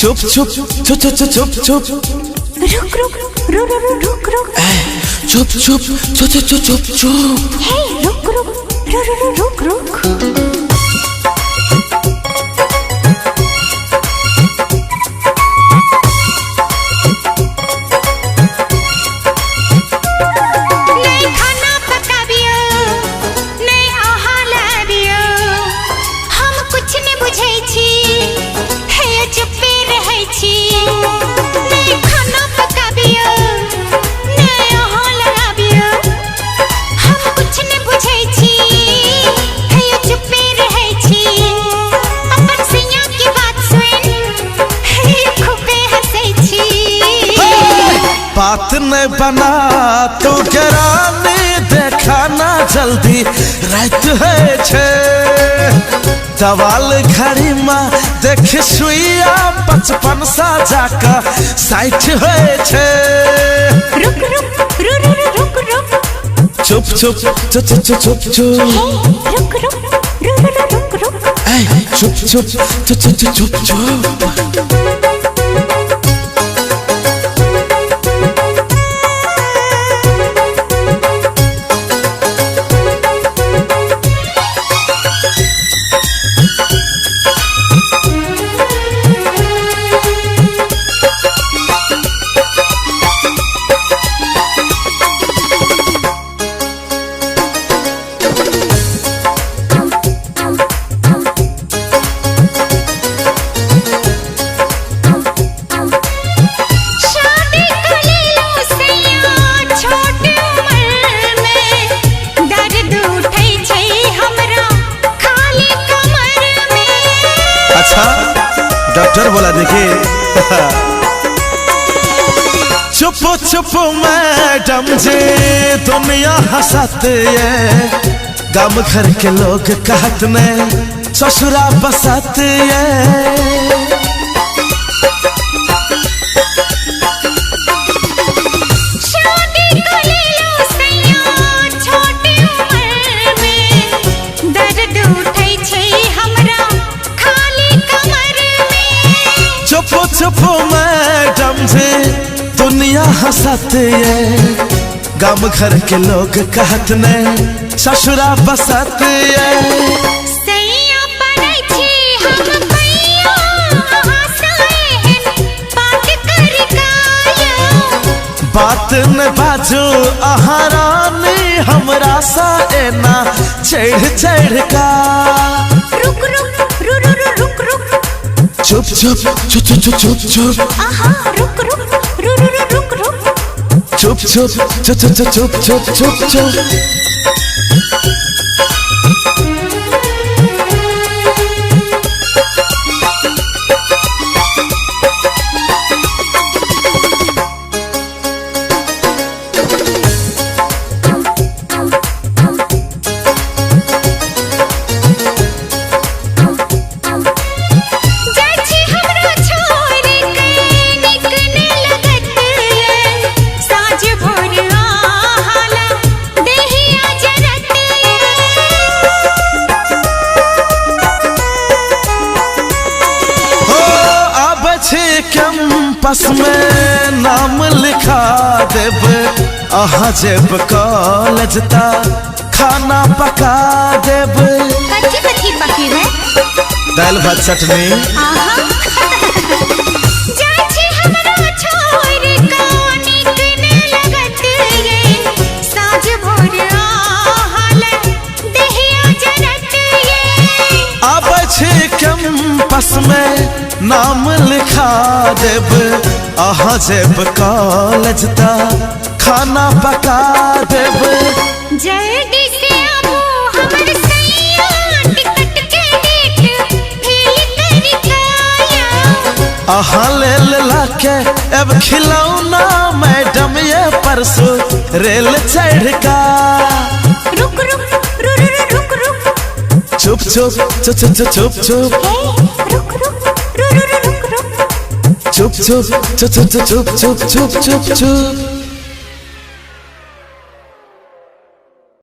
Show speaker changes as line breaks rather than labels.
चुप चुप चुप चुप चुप चुप
रुक रुक रुक रुक रुक रुक
चुप चुप चुप चुप चुप चुप चुप
हे रुक रुक रुक रुक रुक
बात न बना तो गराने देखा ना जल्दी रात है छे दवाल घड़ी में देख सुइया 55 सा जाका साइट है छे
रुक रुक रुक रुक रुक
चुप चुप चुप चुप चुप चुप
रुक रुक रुक रुक
चुप चुप चुप चुप चुप चुप डॉक्टर बोला देखिए चुप चुप मैडम जी दुनिया हंसते गम घर के लोग कहत ने ससुरा बसते चुप मैडम जी दुनिया हंसते गम घर के लोग कहत ने ससुरा बसते बात न बाजू आहारानी हमरा सा एना चढ़ चढ़ का
रुक रुक रुक रुक
चुप चुप चुप चुप चुप चुप
रुक रुक रुक रुक
चुप चुप चुप चुप चुप चुप चुप चुप कैंपस में नाम लिखा देब अहाँ जेब कॉलेज ता खाना पका देब दाल भात चटनी अब कैंपस में नाम लिखा देब अहाँ जेब कॉलेज ता खाना पका देब
जल्दी से आबो हमर सैया टिकट के डेट फेल कर खाया
अहाँ ले लाके अब खिलौना मैडम ये परसों रेल चढ़ का
रुक रुक रुक रुक
चुप चुप चुप चुप चुप चुप
रुक रुक
चुप चुप चुप चुप चुप चुप चुप चुप